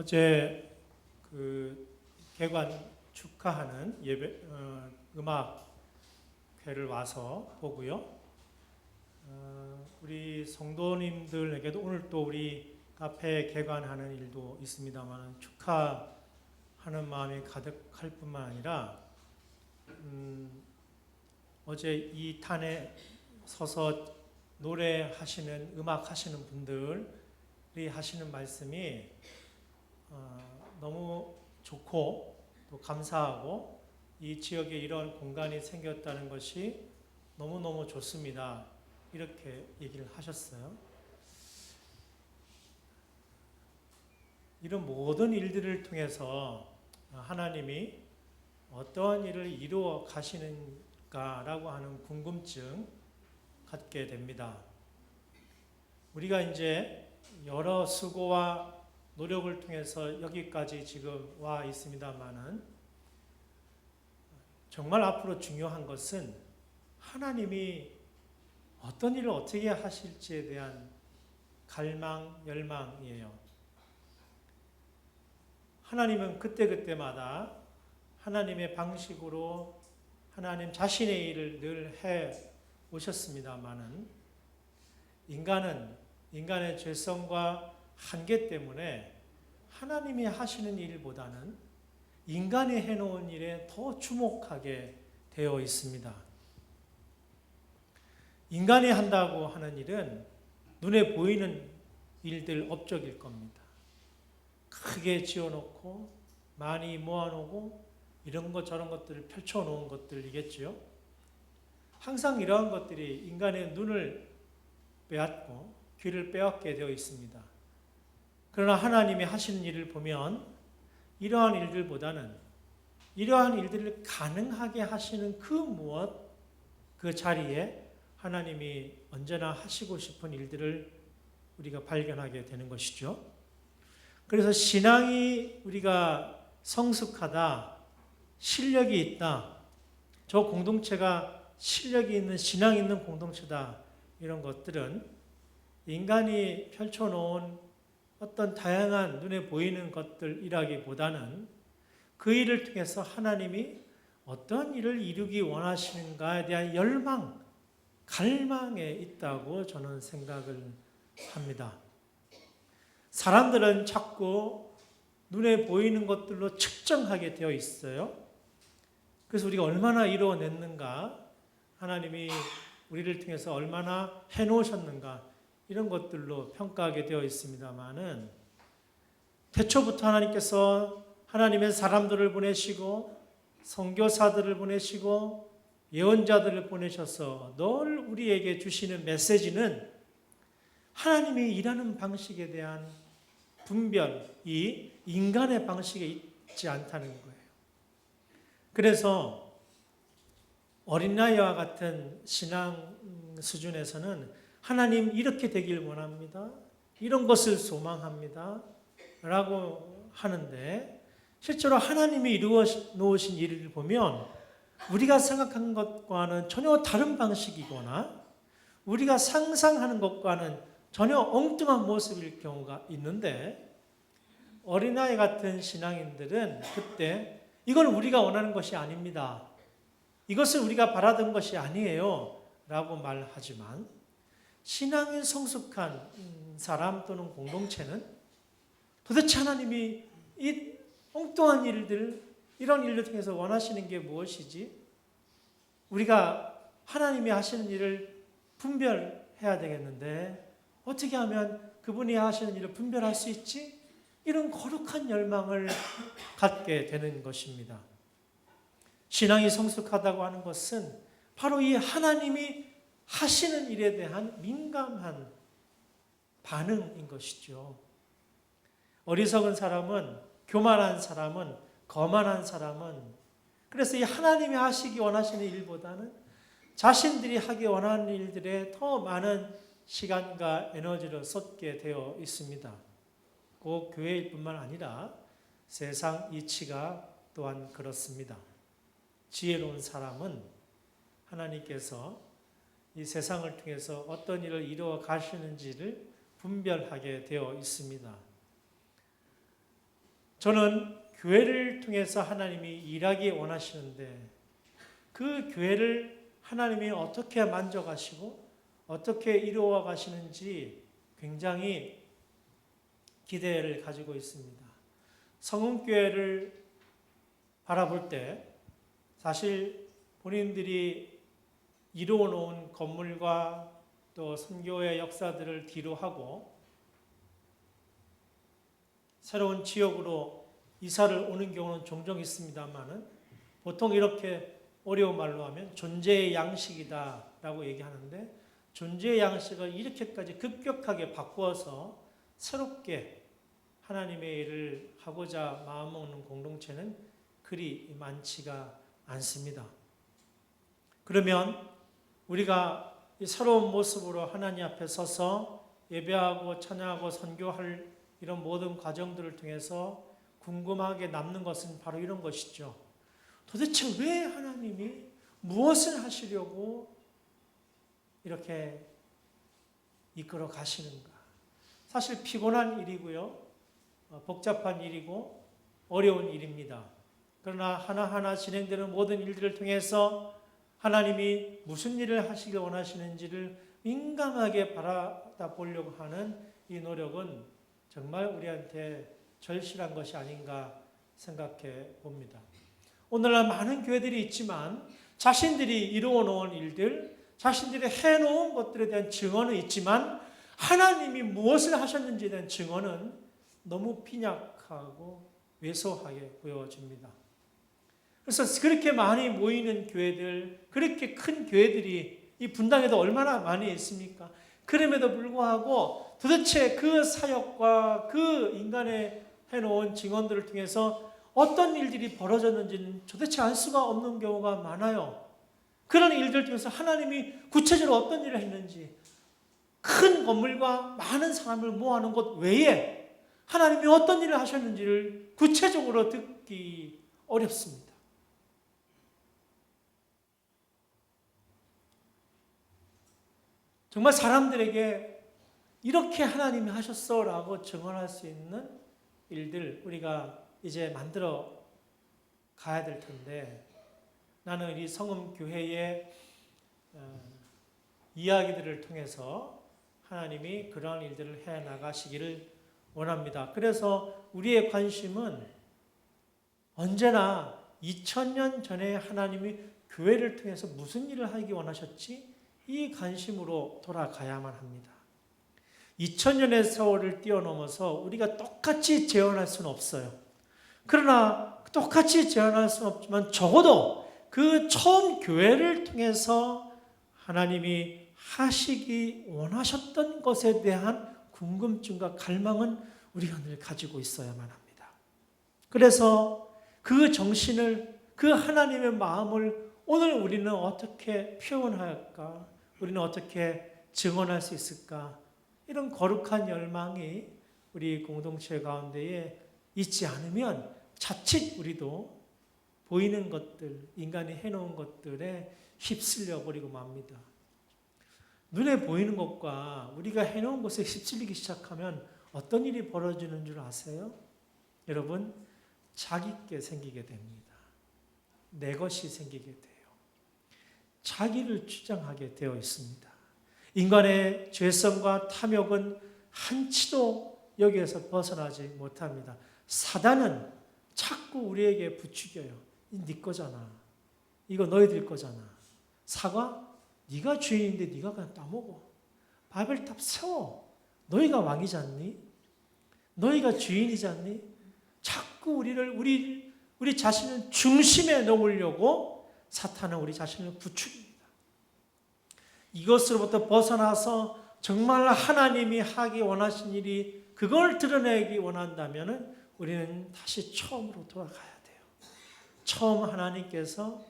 어제 그 개관 축하하는 예배 음악회를 와서 보고요. 우리 성도님들에게도 오늘 또 우리 카페 개관하는 일도 있습니다만 축하하는 마음이 가득할 뿐만 아니라 어제 이 탄에 서서 노래하시는 음악하시는 분들이 하시는 말씀이 너무 좋고 또 감사하고 이 지역에 이런 공간이 생겼다는 것이 너무너무 좋습니다. 이렇게 얘기를 하셨어요. 이런 모든 일들을 통해서 하나님이 어떠한 일을 이루어 가시는가라고 하는 궁금증 갖게 됩니다. 우리가 이제 여러 수고와 노력을 통해서 여기까지 지금 와 있습니다만은 정말 앞으로 중요한 것은 하나님이 어떤 일을 어떻게 하실지에 대한 갈망, 열망이에요. 하나님은 그때그때마다 하나님의 방식으로 하나님 자신의 일을 늘 해 오셨습니다만은 인간의 죄성과 한계 때문에 하나님이 하시는 일보다는 인간이 해놓은 일에 더 주목하게 되어 있습니다. 인간이 한다고 하는 일은 눈에 보이는 일들 업적일 겁니다. 크게 지어놓고 많이 모아놓고 이런 것 저런 것들을 펼쳐놓은 것들이겠죠. 항상 이러한 것들이 인간의 눈을 빼앗고 귀를 빼앗게 되어 있습니다. 그러나 하나님이 하시는 일을 보면 이러한 일들보다는 이러한 일들을 가능하게 하시는 그 무엇, 그 자리에 하나님이 언제나 하시고 싶은 일들을 우리가 발견하게 되는 것이죠. 그래서 신앙이 우리가 성숙하다, 실력이 있다, 저 공동체가 실력이 있는 신앙이 있는 공동체다, 이런 것들은 인간이 펼쳐놓은 어떤 다양한 눈에 보이는 것들이라기보다는 그 일을 통해서 하나님이 어떤 일을 이루기 원하시는가에 대한 열망, 갈망에 있다고 저는 생각을 합니다. 사람들은 자꾸 눈에 보이는 것들로 측정하게 되어 있어요. 그래서 우리가 얼마나 이루어냈는가, 하나님이 우리를 통해서 얼마나 해놓으셨는가, 이런 것들로 평가하게 되어 있습니다만은 태초부터 하나님께서 하나님의 사람들을 보내시고 선교사들을 보내시고 예언자들을 보내셔서 늘 우리에게 주시는 메시지는 하나님이 일하는 방식에 대한 분별이 인간의 방식에 있지 않다는 거예요. 그래서 어린아이와 같은 신앙 수준에서는 하나님 이렇게 되길 원합니다. 이런 것을 소망합니다. 라고 하는데 실제로 하나님이 이루어 놓으신 일을 보면 우리가 생각한 것과는 전혀 다른 방식이거나 우리가 상상하는 것과는 전혀 엉뚱한 모습일 경우가 있는데 어린아이 같은 신앙인들은 그때 이건 우리가 원하는 것이 아닙니다. 이것을 우리가 바라던 것이 아니에요. 라고 말하지만 신앙이 성숙한 사람 또는 공동체는 도대체 하나님이 이 엉뚱한 일들, 이런 일을 통해서 원하시는 게 무엇이지? 우리가 하나님이 하시는 일을 분별해야 되겠는데 어떻게 하면 그분이 하시는 일을 분별할 수 있지? 이런 거룩한 열망을 갖게 되는 것입니다. 신앙이 성숙하다고 하는 것은 바로 이 하나님이 하시는 일에 대한 민감한 반응인 것이죠. 어리석은 사람은, 교만한 사람은, 거만한 사람은 그래서 이 하나님이 하시기 원하시는 일보다는 자신들이 하기 원하는 일들에 더 많은 시간과 에너지를 쏟게 되어 있습니다. 꼭 교회일 뿐만 아니라 세상 이치가 또한 그렇습니다. 지혜로운 사람은 하나님께서 이 세상을 통해서 어떤 일을 이루어 가시는지를 분별하게 되어 있습니다. 저는 교회를 통해서 하나님이 일하기 원하시는데 그 교회를 하나님이 어떻게 만져가시고 어떻게 이루어 가시는지 굉장히 기대를 가지고 있습니다. 성흥교회를 바라볼 때 사실 본인들이 이루어 놓은 건물과 또 선교의 역사들을 뒤로하고 새로운 지역으로 이사를 오는 경우는 종종 있습니다만은 보통 이렇게 어려운 말로 하면 존재의 양식이다라고 얘기하는데 존재의 양식을 이렇게까지 급격하게 바꾸어서 새롭게 하나님의 일을 하고자 마음먹는 공동체는 그리 많지가 않습니다. 그러면 우리가 이 새로운 모습으로 하나님 앞에 서서 예배하고 찬양하고 선교할 이런 모든 과정들을 통해서 궁금하게 남는 것은 바로 이런 것이죠. 도대체 왜 하나님이 무엇을 하시려고 이렇게 이끌어 가시는가? 사실 피곤한 일이고요. 복잡한 일이고 어려운 일입니다. 그러나 하나하나 진행되는 모든 일들을 통해서 하나님이 무슨 일을 하시길 원하시는지를 민감하게 바라다 보려고 하는 이 노력은 정말 우리한테 절실한 것이 아닌가 생각해 봅니다. 오늘날 많은 교회들이 있지만 자신들이 이루어 놓은 일들, 자신들이 해놓은 것들에 대한 증언은 있지만 하나님이 무엇을 하셨는지에 대한 증언은 너무 빈약하고 왜소하게 보여집니다. 그래서 그렇게 많이 모이는 교회들, 그렇게 큰 교회들이 이 분당에도 얼마나 많이 있습니까? 그럼에도 불구하고 도대체 그 사역과 그 인간의 해놓은 증언들을 통해서 어떤 일들이 벌어졌는지는 도대체 알 수가 없는 경우가 많아요. 그런 일들 통해서 하나님이 구체적으로 어떤 일을 했는지, 큰 건물과 많은 사람을 모아놓은 것 외에 하나님이 어떤 일을 하셨는지를 구체적으로 듣기 어렵습니다. 정말 사람들에게 이렇게 하나님이 하셨어라고 증언할 수 있는 일들 우리가 이제 만들어 가야 될 텐데, 나는 이 성음교회의 이야기들을 통해서 하나님이 그러한 일들을 해 나가시기를 원합니다. 그래서 우리의 관심은 언제나 2000년 전에 하나님이 교회를 통해서 무슨 일을 하기 원하셨지? 이 관심으로 돌아가야만 합니다. 2000년의 세월을 뛰어넘어서 우리가 똑같이 재현할 수는 없어요. 그러나 똑같이 재현할 수는 없지만 적어도 그 처음 교회를 통해서 하나님이 하시기 원하셨던 것에 대한 궁금증과 갈망은 우리가 늘 가지고 있어야만 합니다. 그래서 그 정신을, 그 하나님의 마음을 오늘 우리는 어떻게 표현할까? 우리는 어떻게 증언할 수 있을까? 이런 거룩한 열망이 우리 공동체 가운데에 있지 않으면 자칫 우리도 보이는 것들, 인간이 해놓은 것들에 휩쓸려 버리고 맙니다. 눈에 보이는 것과 우리가 해놓은 것에 휩쓸리기 시작하면 어떤 일이 벌어지는 줄 아세요? 여러분, 자기께 생기게 됩니다. 내 것이 생기게 돼요. 자기를 주장하게 되어 있습니다. 인간의 죄성과 탐욕은 한치도 여기에서 벗어나지 못합니다. 사단은 자꾸 우리에게 부추겨요. 네 거잖아. 이거 너희들 거잖아. 사과? 네가 주인인데 네가 그냥 따먹어. 바벨탑 세워. 너희가 왕이지 않니? 너희가 주인이지 않니? 자꾸 우리 자신을 중심에 놓으려고 사탄은 우리 자신을 부추깁니다. 이것으로부터 벗어나서 정말 하나님이 하기 원하신 일이 그걸 드러내기 원한다면 우리는 다시 처음으로 돌아가야 돼요. 처음 하나님께서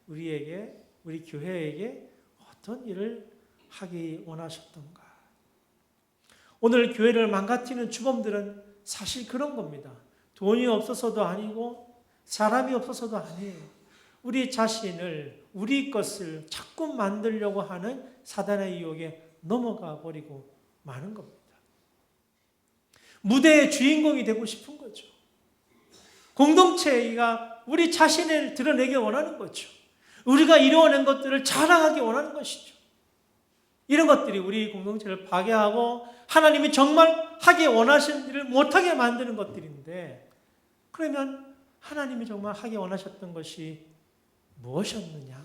우리에게, 우리 교회에게 어떤 일을 하기 원하셨던가. 오늘 교회를 망가뜨리는 주범들은 사실 그런 겁니다. 돈이 없어서도 아니고 사람이 없어서도 아니에요. 우리 자신을, 우리 것을 자꾸 만들려고 하는 사단의 유혹에 넘어가 버리고 마는 겁니다. 무대의 주인공이 되고 싶은 거죠. 공동체가 우리 자신을 드러내기 원하는 거죠. 우리가 이루어낸 것들을 자랑하기 원하는 것이죠. 이런 것들이 우리 공동체를 파괴하고 하나님이 정말 하기 원하신 일을 못하게 만드는 것들인데, 그러면 하나님이 정말 하기 원하셨던 것이 무엇이었느냐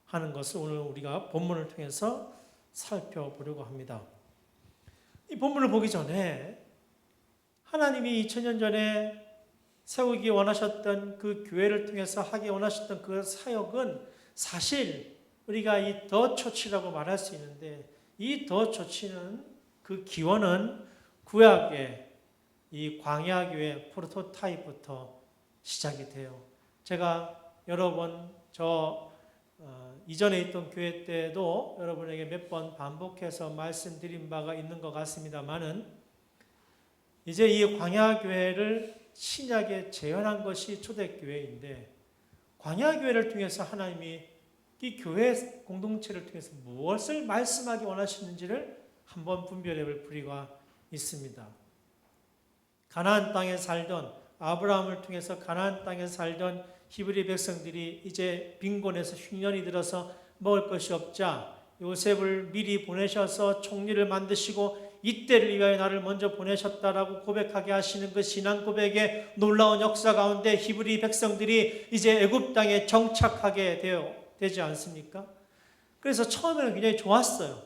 하는 것을 오늘 우리가 본문을 통해서 살펴보려고 합니다. 이 본문을 보기 전에 하나님이 2000년 전에 세우기 원하셨던 그 교회를 통해서 하기 원하셨던 그 사역은 사실 우리가 이 더 처치라고 말할 수 있는데, 이 더 처치는 그 기원은 구약의 이 광야교회 프로토타입부터 시작이 돼요. 제가 여러 번 이전에 있던 교회 때도 여러분에게 몇 번 반복해서 말씀드린 바가 있는 것 같습니다만은, 이제 이 광야교회를 신약에 재현한 것이 초대교회인데, 광야교회를 통해서 하나님이 이 교회 공동체를 통해서 무엇을 말씀하기 원하시는지를 한번 분별해 볼 필요가 있습니다. 가나안 땅에 살던, 아브라함을 통해서 가나안 땅에 살던 히브리 백성들이 이제 빈곤에서 흉년이 들어서 먹을 것이 없자 요셉을 미리 보내셔서 총리를 만드시고 이때를 위하여 나를 먼저 보내셨다라고 고백하게 하시는 그 신앙 고백의 놀라운 역사 가운데 히브리 백성들이 이제 애굽 땅에 정착하게 되지 않습니까? 그래서 처음에는 굉장히 좋았어요.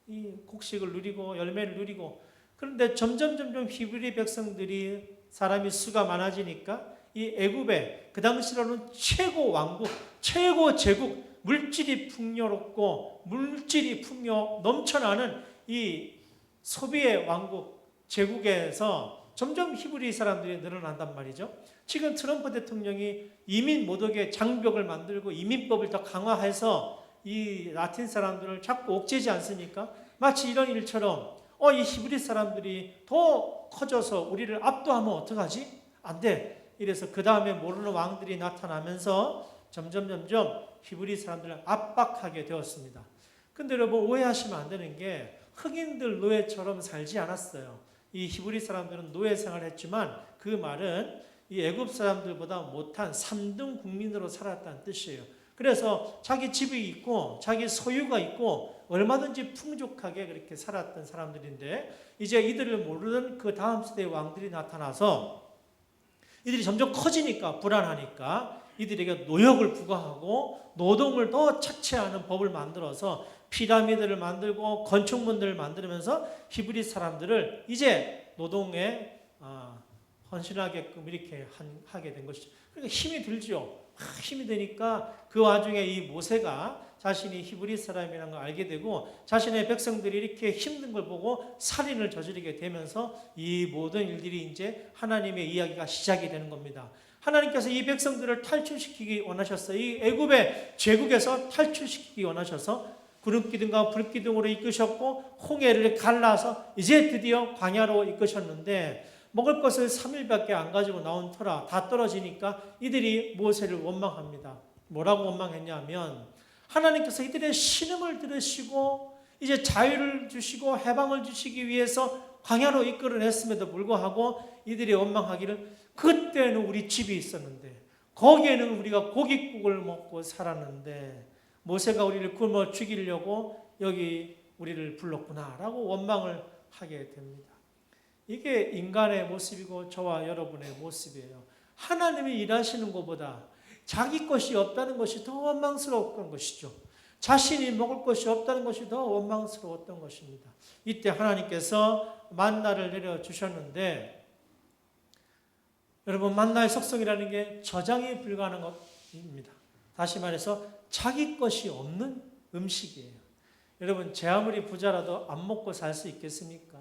이 곡식을 누리고 열매를 누리고, 그런데 점점 히브리 백성들이 사람이 수가 많아지니까 이 애굽의 그 당시로는 최고 왕국, 최고 제국, 물질이 풍요롭고 물질이 풍요 넘쳐나는 이 소비의 왕국 제국에서 점점 히브리 사람들이 늘어난단 말이죠. 지금 트럼프 대통령이 이민 모독의 장벽을 만들고 이민법을 더 강화해서 이 라틴 사람들을 자꾸 옥죄지 않습니까? 마치 이런 일처럼 이 히브리 사람들이 더 커져서 우리를 압도하면 어떡하지? 안 돼. 이래서 그 다음에 모르는 왕들이 나타나면서 점점 히브리 사람들을 압박하게 되었습니다. 근데 여러분 오해하시면 안 되는 게, 흑인들 노예처럼 살지 않았어요. 이 히브리 사람들은 노예 생활을 했지만 그 말은 이 애굽 사람들보다 못한 3등 국민으로 살았다는 뜻이에요. 그래서 자기 집이 있고 자기 소유가 있고 얼마든지 풍족하게 그렇게 살았던 사람들인데, 이제 이들을 모르는 그 다음 세대의 왕들이 나타나서 이들이 점점 커지니까 불안하니까 이들에게 노역을 부과하고 노동을 더 착취하는 법을 만들어서 피라미드를 만들고 건축물들을 만들면서 히브리 사람들을 이제 노동에 헌신하게끔 이렇게 하게 된 것이죠. 그러니까 힘이 들죠. 힘이 되니까 그 와중에 이 모세가 자신이 히브리 사람이라는 걸 알게 되고 자신의 백성들이 이렇게 힘든 걸 보고 살인을 저지르게 되면서 이 모든 일들이 이제 하나님의 이야기가 시작이 되는 겁니다. 하나님께서 이 백성들을 탈출시키기 원하셨어요. 이 애굽의 제국에서 탈출시키기 원하셔서 구름기둥과 불기둥으로 이끄셨고 홍해를 갈라서 이제 드디어 광야로 이끄셨는데, 먹을 것을 3일밖에 안 가지고 나온 터라 다 떨어지니까 이들이 모세를 원망합니다. 뭐라고 원망했냐면, 하나님께서 이들의 신음을 들으시고 이제 자유를 주시고 해방을 주시기 위해서 광야로 이끌어냈음에도 불구하고 이들이 원망하기를, 그때는 우리 집이 있었는데 거기에는 우리가 고깃국을 먹고 살았는데 모세가 우리를 굶어 죽이려고 여기 우리를 불렀구나 라고 원망을 하게 됩니다. 이게 인간의 모습이고 저와 여러분의 모습이에요. 하나님이 일하시는 것보다 자기 것이 없다는 것이 더 원망스러웠던 것이죠. 자신이 먹을 것이 없다는 것이 더 원망스러웠던 것입니다. 이때 하나님께서 만나를 내려주셨는데, 여러분 만나의 속성이라는 게 저장이 불가능한 것입니다. 다시 말해서 자기 것이 없는 음식이에요. 여러분 제 아무리 부자라도 안 먹고 살 수 있겠습니까?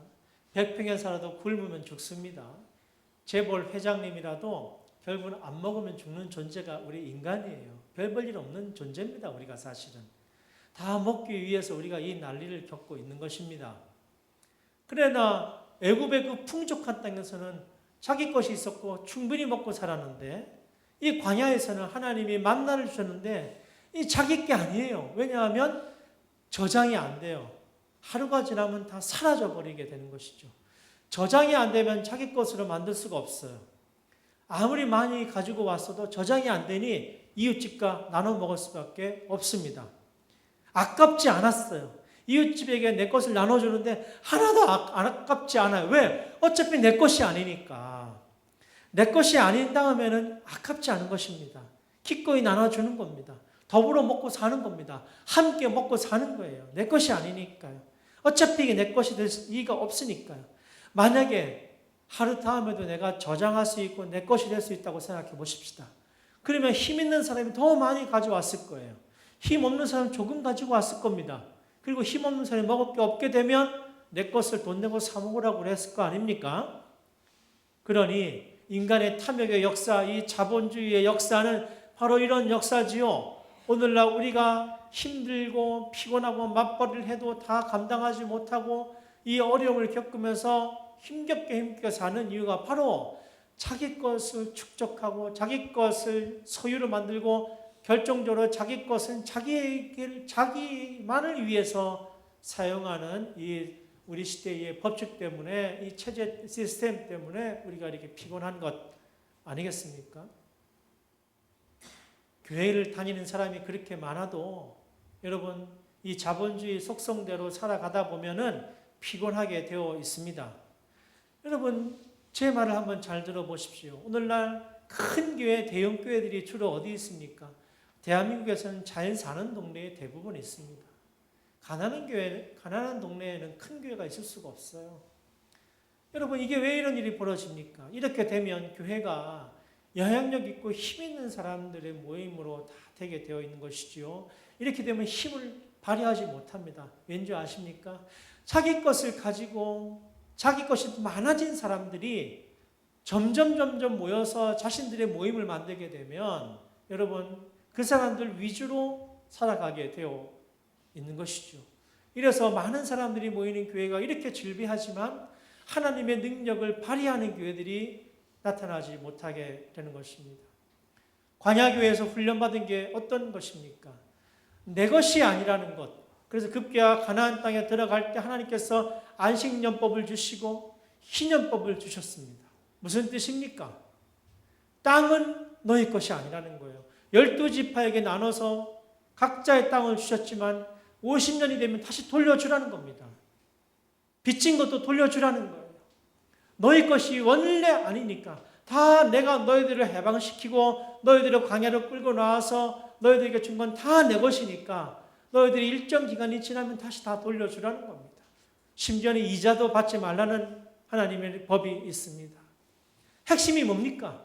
100평에 살아도 굶으면 죽습니다. 재벌 회장님이라도 결국은 안 먹으면 죽는 존재가 우리 인간이에요. 별 볼 일 없는 존재입니다. 우리가 사실은. 다 먹기 위해서 우리가 이 난리를 겪고 있는 것입니다. 그러나 애굽의 그 풍족한 땅에서는 자기 것이 있었고 충분히 먹고 살았는데, 이 광야에서는 하나님이 만나를 주셨는데 이 자기 게 아니에요. 왜냐하면 저장이 안 돼요. 하루가 지나면 다 사라져 버리게 되는 것이죠. 저장이 안 되면 자기 것으로 만들 수가 없어요. 아무리 많이 가지고 왔어도 저장이 안 되니 이웃집과 나눠 먹을 수밖에 없습니다. 아깝지 않았어요. 이웃집에게 내 것을 나눠주는데 하나도 아깝지 않아요. 왜? 어차피 내 것이 아니니까. 내 것이 아닌 다음에는 아깝지 않은 것입니다. 기꺼이 나눠주는 겁니다. 더불어 먹고 사는 겁니다. 함께 먹고 사는 거예요. 내 것이 아니니까요. 어차피 이게 내 것이 될 이유가 없으니까요. 만약에 하루 다음에도 내가 저장할 수 있고 내 것이 될 수 있다고 생각해 보십시다. 그러면 힘 있는 사람이 더 많이 가져왔을 거예요. 힘 없는 사람은 조금 가지고 왔을 겁니다. 그리고 힘 없는 사람이 먹을 게 없게 되면 내 것을 돈 내고 사 먹으라고 그랬을 거 아닙니까? 그러니 인간의 탐욕의 역사, 이 자본주의의 역사는 바로 이런 역사지요. 오늘날 우리가 힘들고 피곤하고 맞벌이를 해도 다 감당하지 못하고 이 어려움을 겪으면서 힘겹게 사는 이유가 바로 자기 것을 축적하고 자기 것을 소유로 만들고 결정적으로 자기 것은 자기만을 위해서 사용하는 이 우리 시대의 법칙 때문에 이 체제 시스템 때문에 우리가 이렇게 피곤한 것 아니겠습니까? 교회를 다니는 사람이 그렇게 많아도 여러분 이 자본주의 속성대로 살아가다 보면은 피곤하게 되어 있습니다. 여러분 제 말을 한번 잘 들어보십시오. 오늘날 큰 교회, 대형 교회들이 주로 어디 있습니까? 대한민국에서는 잘 사는 동네에 대부분 있습니다. 가난한 동네에는 큰 교회가 있을 수가 없어요. 여러분 이게 왜 이런 일이 벌어집니까? 이렇게 되면 교회가 영향력 있고 힘 있는 사람들의 모임으로 다 되게 되어 있는 것이지요. 이렇게 되면 힘을 발휘하지 못합니다. 왠지 아십니까? 자기 것을 가지고 자기 것이 많아진 사람들이 점점 모여서 자신들의 모임을 만들게 되면 여러분 그 사람들 위주로 살아가게 되어 있는 것이죠. 이래서 많은 사람들이 모이는 교회가 이렇게 즐비하지만 하나님의 능력을 발휘하는 교회들이 나타나지 못하게 되는 것입니다. 광야교회에서 훈련받은 게 어떤 것입니까? 내 것이 아니라는 것. 그래서 급기야 가나안 땅에 들어갈 때 하나님께서 안식년법을 주시고 희년법을 주셨습니다. 무슨 뜻입니까? 땅은 너희 것이 아니라는 거예요. 12지파에게 나눠서 각자의 땅을 주셨지만 50년이 되면 다시 돌려주라는 겁니다. 빚진 것도 돌려주라는 거예요. 너희 것이 원래 아니니까 다 내가 너희들을 해방시키고 너희들을 광야로 끌고 나와서 너희들에게 준 건 다 내 것이니까 너희들이 일정 기간이 지나면 다시 다 돌려주라는 겁니다. 심지어는 이자도 받지 말라는 하나님의 법이 있습니다. 핵심이 뭡니까?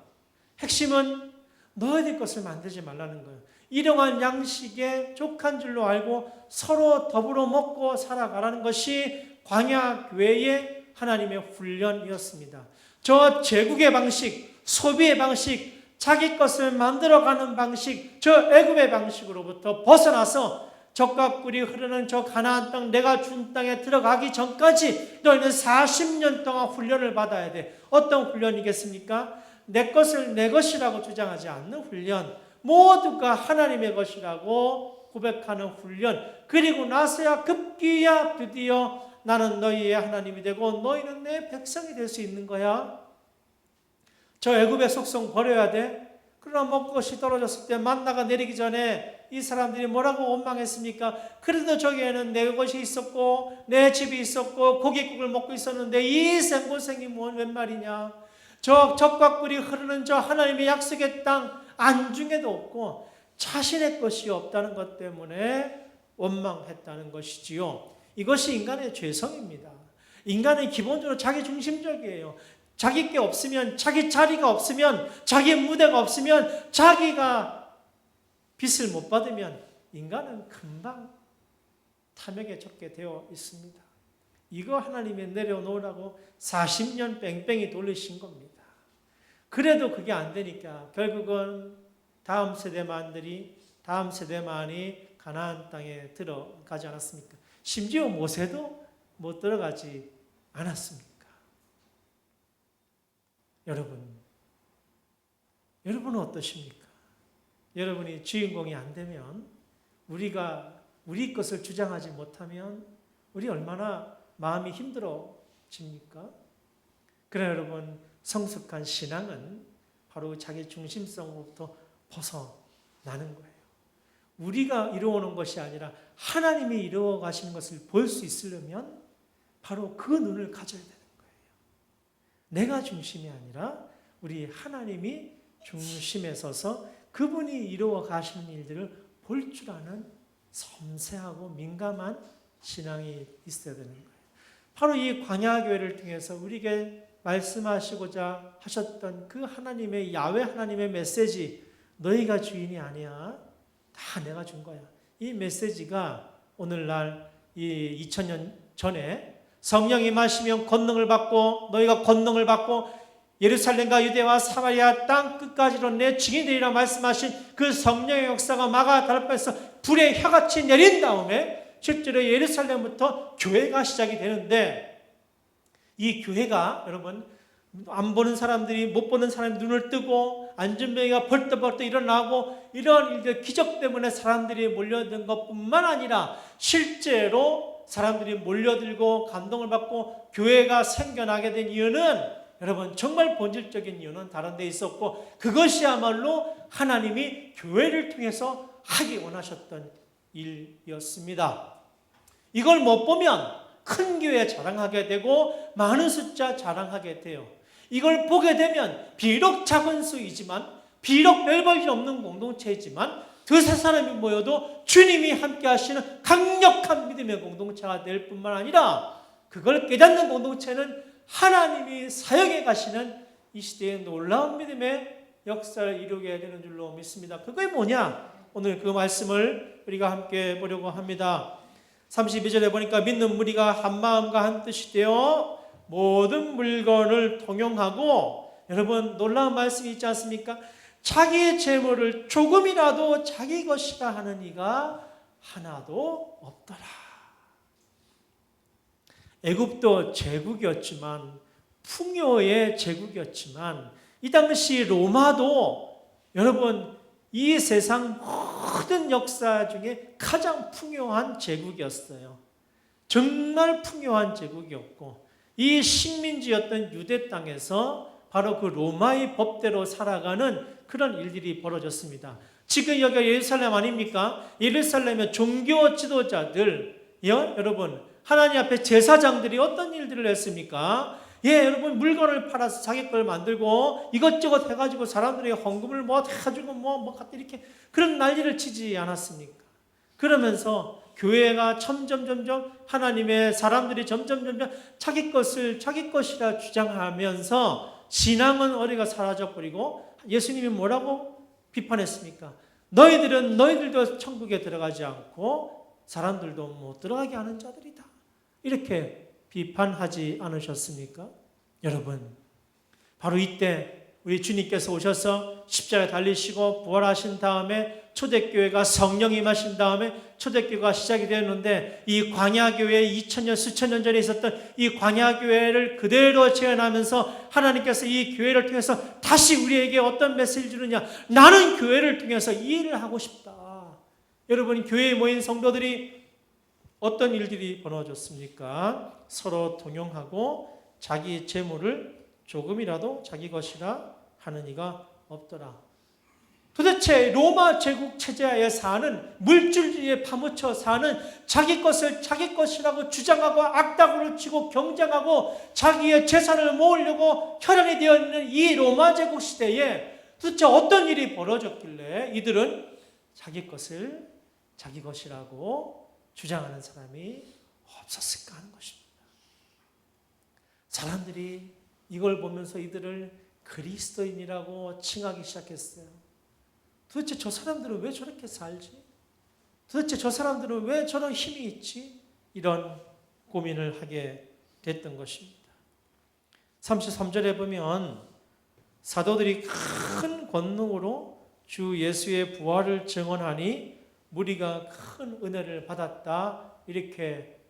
핵심은 너희들 것을 만들지 말라는 거예요. 일용할 양식에 족한 줄로 알고 서로 더불어 먹고 살아가라는 것이 광야교회의 하나님의 훈련이었습니다. 저 제국의 방식, 소비의 방식, 자기 것을 만들어가는 방식, 저 애굽의 방식으로부터 벗어나서 젖과 꿀이 흐르는 저 가나안 땅, 내가 준 땅에 들어가기 전까지 너희는 40년 동안 훈련을 받아야 돼. 어떤 훈련이겠습니까? 내 것을 내 것이라고 주장하지 않는 훈련, 모두가 하나님의 것이라고 고백하는 훈련, 그리고 나서야 급기야 드디어 나는 너희의 하나님이 되고 너희는 내 백성이 될 수 있는 거야. 저 애굽의 속성 버려야 돼. 그러나 먹을 것이 떨어졌을 때 만나가 내리기 전에 이 사람들이 뭐라고 원망했습니까? 그래도 저기에는 내 것이 있었고 내 집이 있었고 고깃국을 먹고 있었는데 이 생고생이 웬 말이냐. 저 젖과 꿀이 흐르는 저 하나님의 약속의 땅 안중에도 없고 자신의 것이 없다는 것 때문에 원망했다는 것이지요. 이것이 인간의 죄성입니다. 인간은 기본적으로 자기중심적이에요. 자기 게 없으면, 자기 자리가 없으면, 자기 무대가 없으면, 자기가 빚을 못 받으면 인간은 금방 탐욕에 젖게 되어 있습니다. 이거 하나님이 내려놓으라고 40년 뺑뺑이 돌리신 겁니다. 그래도 그게 안 되니까 결국은 다음 세대만이 가나안 땅에 들어가지 않았습니까? 심지어 모세도 못 들어가지 않았습니까? 여러분은 어떠십니까? 여러분이 주인공이 안 되면, 우리 것을 주장하지 못하면 우리 얼마나 마음이 힘들어집니까? 그러나 여러분, 성숙한 신앙은 바로 자기 중심성으로부터 벗어나는 거예요. 우리가 이루어오는 것이 아니라 하나님이 이루어 가시는 것을 볼 수 있으려면 바로 그 눈을 가져야 되는 거예요. 내가 중심이 아니라 우리 하나님이 중심에 서서 그분이 이루어 가시는 일들을 볼 줄 아는 섬세하고 민감한 신앙이 있어야 되는 거예요. 바로 이 광야교회를 통해서 우리에게 말씀하시고자 하셨던 그 하나님의 야훼 하나님의 메시지, 너희가 주인이 아니야. 다 내가 준 거야. 이 메시지가 오늘날 이 2000년 전에 성령이 임하시면 권능을 받고 너희가 권능을 받고 예루살렘과 유대와 사마리아 땅 끝까지로 내 증인이 되리라 말씀하신 그 성령의 역사가 마가다락방에서 불의 혀같이 내린 다음에 실제로 예루살렘부터 교회가 시작이 되는데, 이 교회가 여러분 안 보는 사람들이 못 보는 사람이 눈을 뜨고 안전병이가 벌떡벌떡 일어나고 이런 일들 기적 때문에 사람들이 몰려든 것뿐만 아니라 실제로 사람들이 몰려들고 감동을 받고 교회가 생겨나게 된 이유는 여러분 정말 본질적인 이유는 다른 데 있었고, 그것이야말로 하나님이 교회를 통해서 하기 원하셨던 일이었습니다. 이걸 못 보면 큰 교회 자랑하게 되고 많은 숫자 자랑하게 돼요. 이걸 보게 되면 비록 작은 수이지만, 비록 별 볼 일 없는 공동체이지만 두세 사람이 모여도 주님이 함께 하시는 강력한 믿음의 공동체가 될 뿐만 아니라, 그걸 깨닫는 공동체는 하나님이 사역해 가시는 이 시대의 놀라운 믿음의 역사를 이루게 되는 줄로 믿습니다. 그게 뭐냐? 오늘 그 말씀을 우리가 함께 보려고 합니다. 32절에 보니까 믿는 무리가 한 마음과 한 뜻이 되어 모든 물건을 통용하고, 여러분 놀라운 말씀이 있지 않습니까? 자기의 재물을 조금이라도 자기 것이라 하는 이가 하나도 없더라. 애굽도 제국이었지만, 풍요의 제국이었지만, 이 당시 로마도 여러분 이 세상 모든 역사 중에 가장 풍요한 제국이었어요. 정말 풍요한 제국이었고, 이 식민지였던 유대 땅에서 바로 그 로마의 법대로 살아가는 그런 일들이 벌어졌습니다. 지금 여기가 예루살렘 아닙니까? 예루살렘의 종교 지도자들, 여러분 하나님 앞에 제사장들이 어떤 일들을 했습니까? 여러분 물건을 팔아서 자기 걸 만들고 이것저것 해가지고 사람들이 헌금을 해가지고 이렇게 그런 난리를 치지 않았습니까? 그러면서 교회가 점점 하나님의 사람들이 점점 자기 것이라 주장하면서 신앙은 어디가 사라져버리고, 예수님이 뭐라고 비판했습니까? 너희들도 천국에 들어가지 않고 사람들도 못 들어가게 하는 자들이다. 이렇게 비판하지 않으셨습니까? 여러분, 바로 이때 우리 주님께서 오셔서 십자가에 달리시고 부활하신 다음에 초대교회가 성령이 임하신 다음에 초대교회가 시작이 되었는데, 이 광야교회 2000년 수천 년 전에 있었던 이 광야교회를 그대로 재현하면서 하나님께서 이 교회를 통해서 다시 우리에게 어떤 메시지를 주느냐? 나는 교회를 통해서 이 일을 하고 싶다. 여러분, 교회에 모인 성도들이 어떤 일들이 벌어졌습니까? 서로 동용하고 자기 재물을 조금이라도 자기 것이라 하는 이가 없더라. 도대체 로마 제국 체제하에 사는, 물질주의에 파묻혀 사는, 자기 것을 자기 것이라고 주장하고 악다구를 치고 경쟁하고 자기의 재산을 모으려고 혈안이 되어 있는 이 로마 제국 시대에 도대체 어떤 일이 벌어졌길래 이들은 자기 것을 자기 것이라고 주장하는 사람이 없었을까 하는 것입니다. 사람들이 이걸 보면서 이들을 그리스도인이라고 칭하기 시작했어요. 도대체 저 사람들은 왜 저렇게 살지? 도대체 저 사람들은 왜 저런 힘이 있지? 이런 고민을 하게 됐던 것입니다. 33절에 보면 사도들이 큰 권능으로 주 예수의 부활을 증언하니 무리가 큰 은혜를 받았다, 이렇게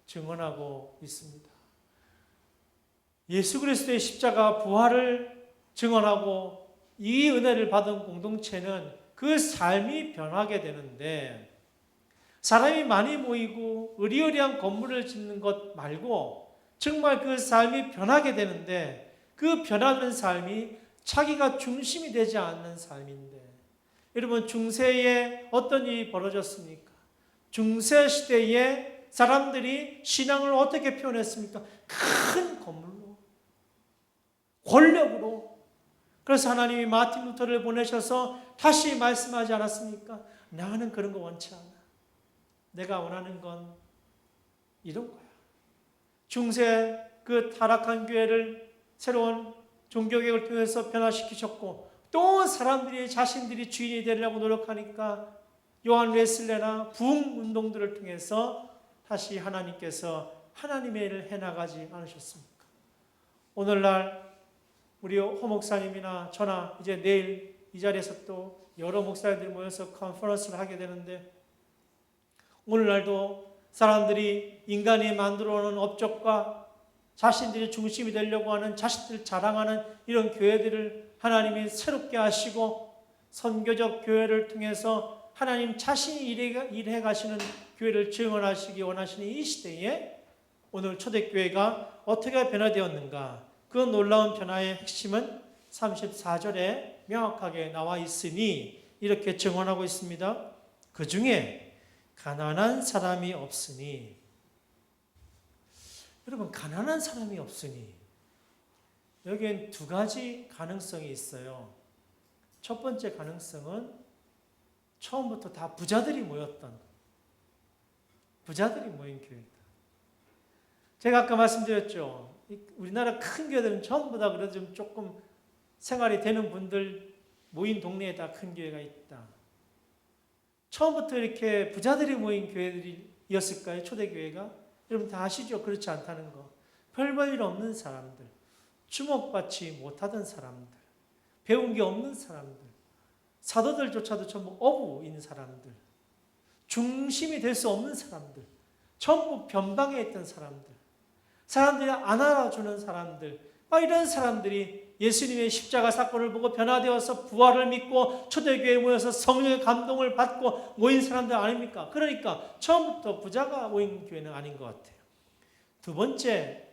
증언하고 있습니다. 예수 그리스도의 십자가 부활을 증언하고 이 은혜를 받은 공동체는 그 삶이 변하게 되는데, 사람이 많이 모이고 의리의리한 건물을 짓는 것 말고 정말 그 삶이 변하게 되는데, 그 변하는 삶이 자기가 중심이 되지 않는 삶인데, 여러분 중세에 어떤 일이 벌어졌습니까? 중세 시대에 사람들이 신앙을 어떻게 표현했습니까? 큰 건물로, 권력으로. 그래서 하나님이 마틴 루터를 보내셔서 다시 말씀하지 않았습니까? 나는 그런 거 원치 않아. 내가 원하는 건 이런 거야. 중세 그 타락한 교회를 새로운 종교개혁을 통해서 변화시키셨고, 또 사람들이 자신들이 주인이 되려고 노력하니까 요한 웨슬레나 부흥 운동들을 통해서 다시 하나님께서 하나님의 일을 해나가지 않으셨습니까? 오늘날 우리 허 목사님이나 저나 이제 내일 이 자리에서 또 여러 목사님들이 모여서 컨퍼런스를 하게 되는데, 오늘날도 사람들이 인간이 만들어오는 업적과 자신들이 중심이 되려고 하는, 자신들 자랑하는 이런 교회들을 하나님이 새롭게 하시고 선교적 교회를 통해서 하나님 자신이 일해 가시는 교회를 증언하시기 원하시는 이 시대에 오늘 초대교회가 어떻게 변화되었는가? 그 놀라운 변화의 핵심은 34절에 명확하게 나와 있으니 이렇게 증언하고 있습니다. 그 중에 가난한 사람이 없으니. 여러분, 가난한 사람이 없으니, 여기엔 두 가지 가능성이 있어요. 첫 번째 가능성은 처음부터 다 부자들이 모인 교회다. 제가 아까 말씀드렸죠. 우리나라 큰 교회들은 전부 다 그래도 좀 조금 생활이 되는 분들 모인 동네에 다 큰 교회가 있다. 처음부터 이렇게 부자들이 모인 교회들이었을까요? 초대교회가? 여러분 다 아시죠? 그렇지 않다는 거. 별 볼 일 없는 사람들, 주목받지 못하던 사람들, 배운 게 없는 사람들, 사도들조차도 전부 어부인 사람들, 중심이 될 수 없는 사람들, 전부 변방에 있던 사람들, 사람들이 안 알아주는 사람들, 이런 사람들이 예수님의 십자가 사건을 보고 변화되어서 부활을 믿고 초대교회에 모여서 성령의 감동을 받고 모인 사람들 아닙니까? 그러니까 처음부터 부자가 모인 교회는 아닌 것 같아요. 두 번째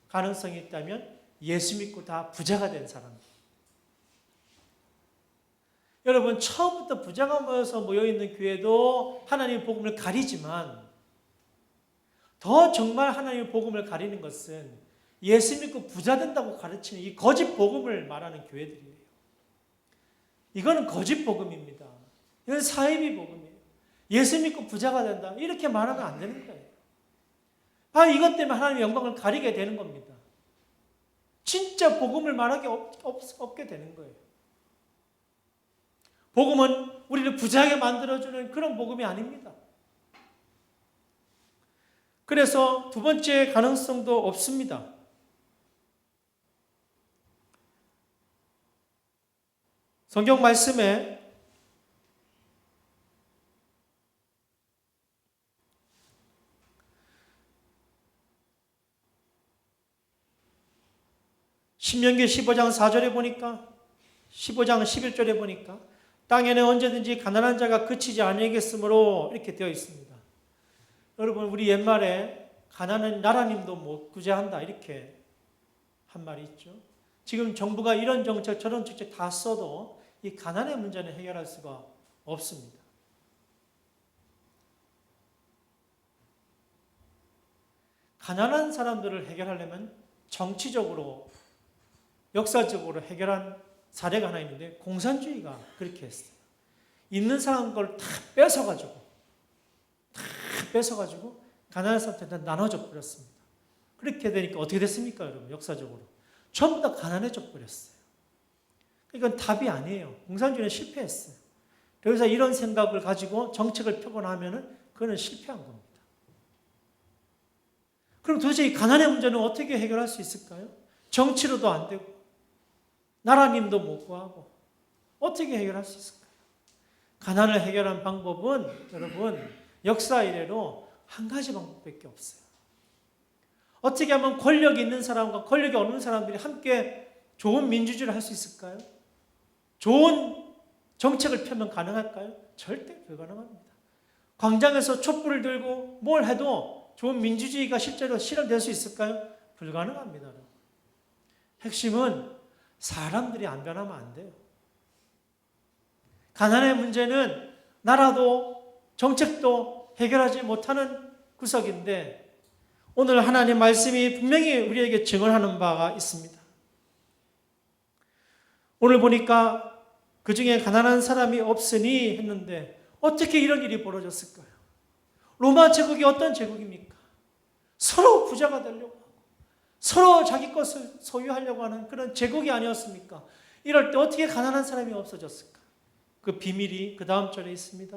가능성이 있다면 예수 믿고 다 부자가 된 사람들. 여러분, 처음부터 부자가 모여있는 교회도 하나님의 복음을 가리지만, 더 정말 하나님의 복음을 가리는 것은 예수 믿고 부자 된다고 가르치는 이 거짓 복음을 말하는 교회들이에요. 이거는 거짓 복음입니다. 이건 사이비 복음이에요. 예수 믿고 부자가 된다, 이렇게 말하면 안 되는 거예요. 이것 때문에 하나님의 영광을 가리게 되는 겁니다. 진짜 복음을 말하기 없게 되는 거예요. 복음은 우리를 부자하게 만들어주는 그런 복음이 아닙니다. 그래서 두 번째 가능성도 없습니다. 성경 말씀에 신명기 15장 4절에 보니까, 15장 11절에 보니까 땅에는 언제든지 가난한 자가 그치지 아니하겠으므로 이렇게 되어 있습니다. 여러분, 우리 옛말에 가난은 나라님도 못 구제한다, 이렇게 한 말이 있죠. 지금 정부가 이런 정책 저런 정책 다 써도 이 가난의 문제는 해결할 수가 없습니다. 가난한 사람들을 해결하려면 정치적으로, 역사적으로 해결한 사례가 하나 있는데, 공산주의가 그렇게 했어요. 있는 사람 걸 다 뺏어가지고 가난한 사람한테 나눠줘 버렸습니다. 그렇게 되니까 어떻게 됐습니까, 여러분? 역사적으로 전부 다 가난해져 버렸어요. 이건 답이 아니에요. 공산주의는 실패했어요. 그래서 이런 생각을 가지고 정책을 펴거나 하면은 그거는 실패한 겁니다. 그럼 도대체 이 가난의 문제는 어떻게 해결할 수 있을까요? 정치로도 안 되고, 나라님도 못 구하고, 어떻게 해결할 수 있을까요? 가난을 해결한 방법은 여러분, 역사 이래로 한 가지 방법밖에 없어요. 어떻게 하면 권력이 있는 사람과 권력이 없는 사람들이 함께 좋은 민주주의를 할 수 있을까요? 좋은 정책을 펴면 가능할까요? 절대 불가능합니다. 광장에서 촛불을 들고 뭘 해도 좋은 민주주의가 실제로 실현될 수 있을까요? 불가능합니다. 핵심은 사람들이 안 변하면 안 돼요. 가난의 문제는 나라도 정책도 해결하지 못하는 구석인데 오늘 하나님 말씀이 분명히 우리에게 증언하는 바가 있습니다. 오늘 보니까 그 중에 가난한 사람이 없으니 했는데 어떻게 이런 일이 벌어졌을까요? 로마 제국이 어떤 제국입니까? 서로 부자가 되려고 하고 서로 자기 것을 소유하려고 하는 그런 제국이 아니었습니까? 이럴 때 어떻게 가난한 사람이 없어졌을까? 그 비밀이 그 다음 절에 있습니다.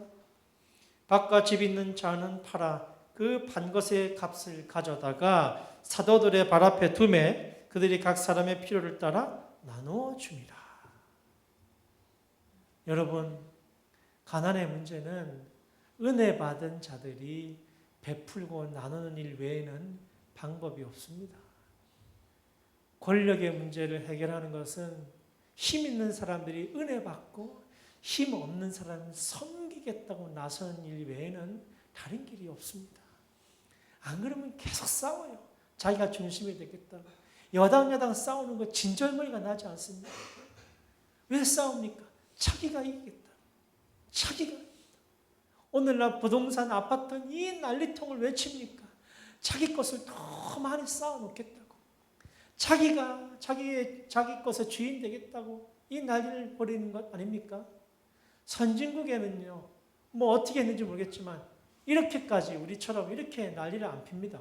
밭과 집 있는 자는 팔아 그 판 것의 값을 가져다가 사도들의 발 앞에 두매 그들이 각 사람의 필요를 따라 나누어 줍니다. 여러분, 가난의 문제는 은혜 받은 자들이 베풀고 나누는 일 외에는 방법이 없습니다. 권력의 문제를 해결하는 것은 힘 있는 사람들이 은혜 받고 힘 없는 사람을 섬기겠다고 나서는 일 외에는 다른 길이 없습니다. 안 그러면 계속 싸워요. 자기가 중심이 되겠다고. 여당 싸우는 거 진절머리가 나지 않습니까? 왜 싸웁니까? 자기가 이기겠다. 자기가 이기겠다. 오늘날 부동산 아파트는 이 난리통을 외칩니까? 자기 것을 더 많이 쌓아놓겠다고. 자기가 자기 것의 주인 되겠다고 이 난리를 벌이는 것 아닙니까? 선진국에는요, 뭐 어떻게 했는지 모르겠지만 이렇게까지 우리처럼 이렇게 난리를 안 핍니다.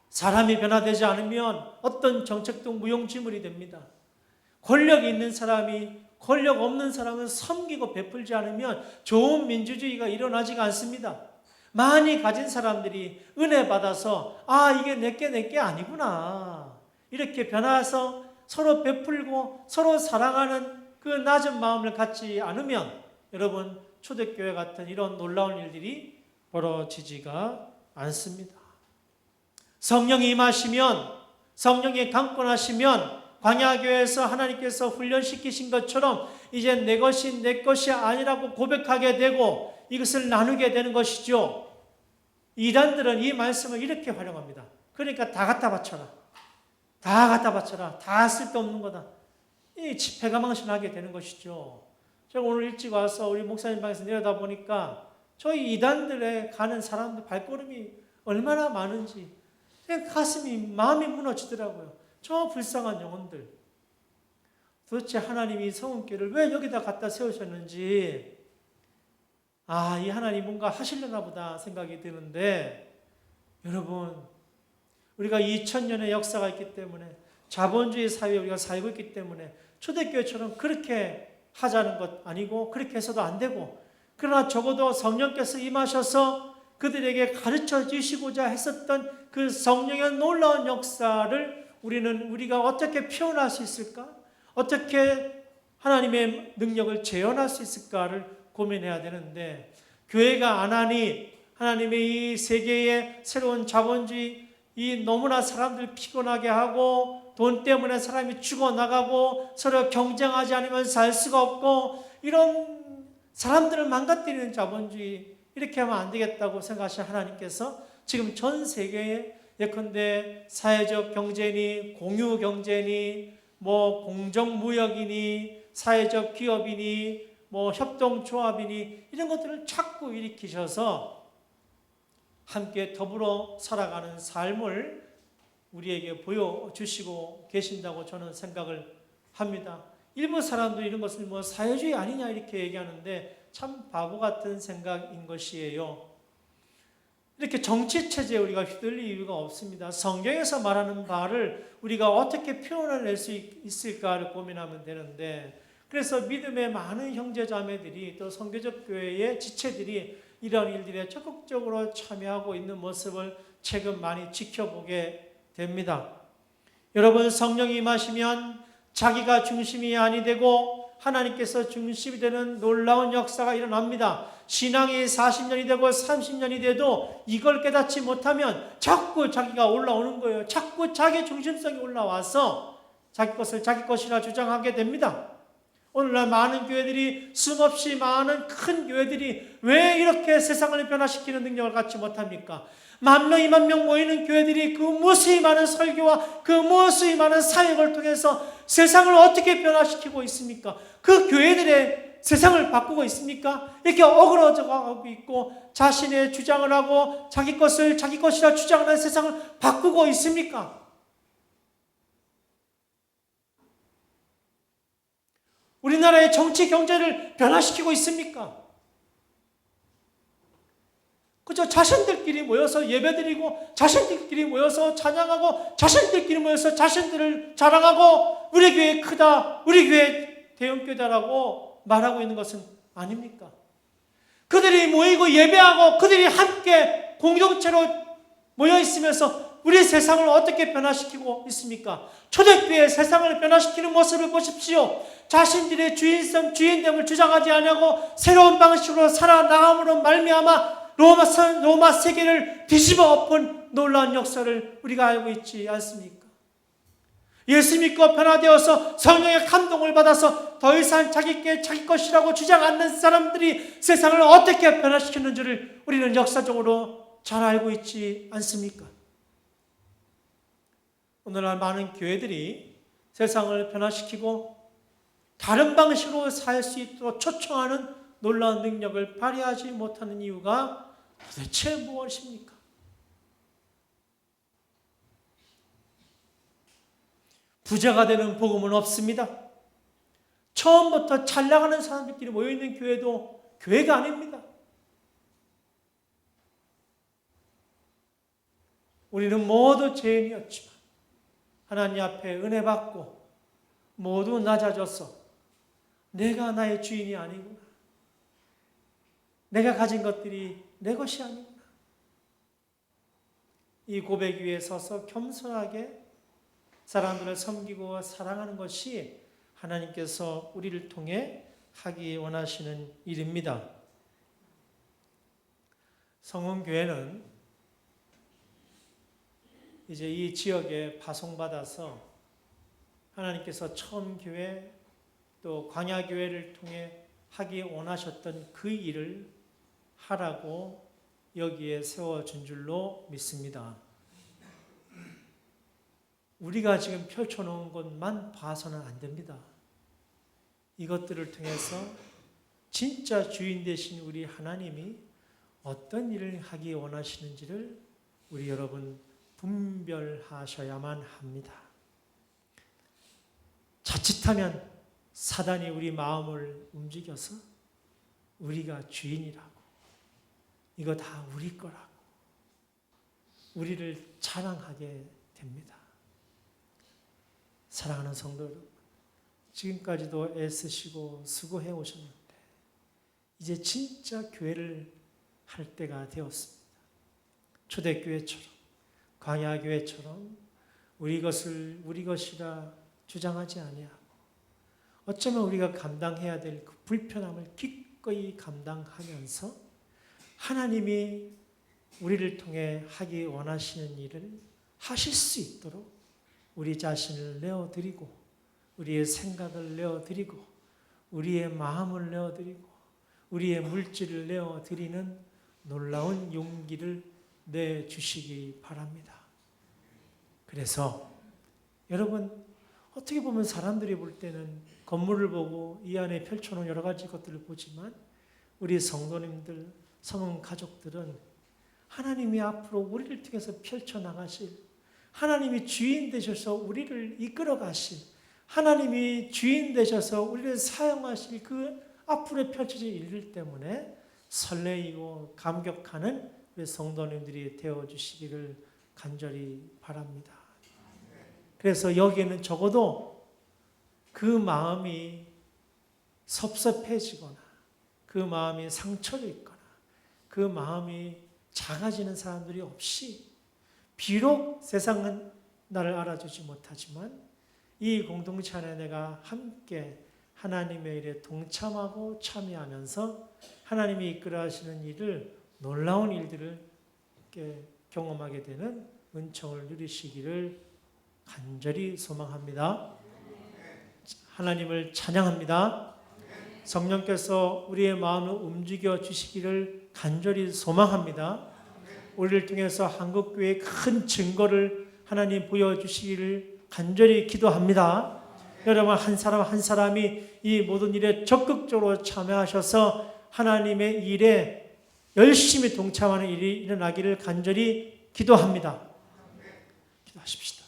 사람이 변화되지 않으면 어떤 정책도 무용지물이 됩니다. 권력이 있는 사람이 권력 없는 사람은 섬기고 베풀지 않으면 좋은 민주주의가 일어나지가 않습니다. 많이 가진 사람들이 은혜 받아서 이게 내게 아니구나 이렇게 변화해서 서로 베풀고 서로 사랑하는 그 낮은 마음을 갖지 않으면 여러분 초대교회 같은 이런 놀라운 일들이 벌어지지가 않습니다. 성령이 임하시면 성령이 강권하시면 광야교회에서 하나님께서 훈련시키신 것처럼 이제 내 것이 아니라고 고백하게 되고 이것을 나누게 되는 것이죠. 이단들은 이 말씀을 이렇게 활용합니다. 그러니까 다 갖다 바쳐라. 다 갖다 바쳐라. 다 쓸데없는 거다. 이 집회가망신하게 되는 것이죠. 제가 오늘 일찍 와서 우리 목사님 방에서 내려다 보니까 저희 이단들에 가는 사람들 발걸음이 얼마나 많은지 마음이 무너지더라고요. 저 불쌍한 영혼들. 도대체 하나님이 성은교를 왜 여기다 갖다 세우셨는지 이 하나님 뭔가 하시려나 보다 생각이 드는데 여러분 우리가 2000년의 역사가 있기 때문에 자본주의 사회에 우리가 살고 있기 때문에 초대교회처럼 그렇게 하자는 것 아니고 그렇게 해서도 안 되고 그러나 적어도 성령께서 임하셔서 그들에게 가르쳐 주시고자 했었던 그 성령의 놀라운 역사를 우리가 어떻게 표현할 수 있을까? 어떻게 하나님의 능력을 재현할 수 있을까를 고민해야 되는데 교회가 안 하니 하나님의 이 세계의 새로운 자본주의 이 너무나 사람들 피곤하게 하고 돈 때문에 사람이 죽어나가고 서로 경쟁하지 않으면 살 수가 없고 이런 사람들을 망가뜨리는 자본주의 이렇게 하면 안 되겠다고 생각하신 하나님께서 지금 전 세계에 예컨대 사회적 경제니 공유 경제니 뭐 공정무역이니 사회적 기업이니 뭐 협동조합이니 이런 것들을 자꾸 일으키셔서 함께 더불어 살아가는 삶을 우리에게 보여주시고 계신다고 저는 생각을 합니다. 일부 사람도 이런 것을 뭐 사회주의 아니냐 이렇게 얘기하는데 참 바보 같은 생각인 것이에요. 이렇게 정치체제에 우리가 휘둘릴 이유가 없습니다. 성경에서 말하는 바를 우리가 어떻게 표현해낼 수 있을까를 고민하면 되는데 그래서 믿음의 많은 형제자매들이 또 선교적 교회의 지체들이 이런 일들에 적극적으로 참여하고 있는 모습을 최근 많이 지켜보게 됩니다. 여러분 성령이 임하시면 자기가 중심이 아니 되고 하나님께서 중심이 되는 놀라운 역사가 일어납니다. 신앙이 40년이 되고 30년이 돼도 이걸 깨닫지 못하면 자꾸 자기가 올라오는 거예요. 자꾸 자기 중심성이 올라와서 자기 것을 자기 것이라 주장하게 됩니다. 오늘날 많은 교회들이 수없이 많은 큰 교회들이 왜 이렇게 세상을 변화시키는 능력을 갖지 못합니까? 10,000명, 20,000명 모이는 교회들이 그 무수히 많은 설교와 그 무수히 많은 사역을 통해서 세상을 어떻게 변화시키고 있습니까? 그 교회들의 세상을 바꾸고 있습니까? 이렇게 어그러져 가고 있고 자신의 주장을 하고 자기 것을 자기 것이라 주장하는 세상을 바꾸고 있습니까? 우리나라의 정치 경제를 변화시키고 있습니까? 그저 자신들끼리 모여서 예배드리고 자신들끼리 모여서 찬양하고 자신들끼리 모여서 자신들을 자랑하고 우리 교회 크다, 우리 교회 대형교회다라고 말하고 있는 것은 아닙니까? 그들이 모이고 예배하고 그들이 함께 공동체로 모여 있으면서 우리 세상을 어떻게 변화시키고 있습니까? 초대교회의 세상을 변화시키는 모습을 보십시오. 자신들의 주인됨을 주장하지 아니하고 새로운 방식으로 살아나감으로 말미암아 로마 세계를 뒤집어 엎은 놀라운 역사를 우리가 알고 있지 않습니까? 예수 믿고 변화되어서 성령의 감동을 받아서 더 이상 자기 것이라고 주장 않는 사람들이 세상을 어떻게 변화시켰는지를 우리는 역사적으로 잘 알고 있지 않습니까? 오늘날 많은 교회들이 세상을 변화시키고 다른 방식으로 살 수 있도록 초청하는 놀라운 능력을 발휘하지 못하는 이유가 도대체 무엇입니까? 부자가 되는 복음은 없습니다. 처음부터 잘 나가는 사람들끼리 모여있는 교회도 교회가 아닙니다. 우리는 모두 죄인이었지만 하나님 앞에 은혜 받고 모두 낮아져서 내가 나의 주인이 아니구나. 내가 가진 것들이 내 것이 아니구나. 이 고백 위에 서서 겸손하게 사람들을 섬기고 사랑하는 것이 하나님께서 우리를 통해 하기 원하시는 일입니다. 성흥교회는 이제 이 지역에 파송받아서 하나님께서 처음 교회 또 광야교회를 통해 하기 원하셨던 그 일을 하라고 여기에 세워준 줄로 믿습니다. 우리가 지금 펼쳐놓은 것만 봐서는 안 됩니다. 이것들을 통해서 진짜 주인 되신 우리 하나님이 어떤 일을 하기 원하시는지를 우리 여러분 분별하셔야만 합니다. 자칫하면 사단이 우리 마음을 움직여서 우리가 주인이라고, 이거 다 우리 거라고 우리를 자랑하게 됩니다. 사랑하는 성도 여러분, 지금까지도 애쓰시고 수고해 오셨는데 이제 진짜 교회를 할 때가 되었습니다. 초대교회처럼 광야교회처럼 우리 것을 우리 것이라 주장하지 아니하고 어쩌면 우리가 감당해야 될 그 불편함을 기꺼이 감당하면서 하나님이 우리를 통해 하기 원하시는 일을 하실 수 있도록 우리 자신을 내어드리고 우리의 생각을 내어드리고 우리의 마음을 내어드리고 우리의 물질을 내어드리는 놀라운 용기를 내주시기 바랍니다. 그래서 여러분, 어떻게 보면 사람들이 볼 때는 건물을 보고 이 안에 펼쳐놓은 여러 가지 것들을 보지만 우리 성도님들, 성은 가족들은 하나님이 앞으로 우리를 통해서 펼쳐나가실, 하나님이 주인 되셔서 우리를 이끌어 가실, 하나님이 주인 되셔서 우리를 사용하실 그 앞으로 펼쳐질 일들 때문에 설레이고 감격하는 우리 성도님들이 되어주시기를 간절히 바랍니다. 그래서 여기에는 적어도 그 마음이 섭섭해지거나 그 마음이 상처를 입거나 그 마음이 작아지는 사람들이 없이, 비록 세상은 나를 알아주지 못하지만 이 공동체 안에 내가 함께 하나님의 일에 동참하고 참여하면서 하나님이 이끌어 하시는 일을, 놀라운 일들을 경험하게 되는 은총을 누리시기를 간절히 소망합니다. 하나님을 찬양합니다. 성령께서 우리의 마음을 움직여 주시기를 간절히 소망합니다. 우리를 통해서 한국교회의 큰 증거를 하나님 보여주시기를 간절히 기도합니다. 여러분 한 사람 한 사람이 이 모든 일에 적극적으로 참여하셔서 하나님의 일에 열심히 동참하는 일이 일어나기를 간절히 기도합니다. 기도하십시다.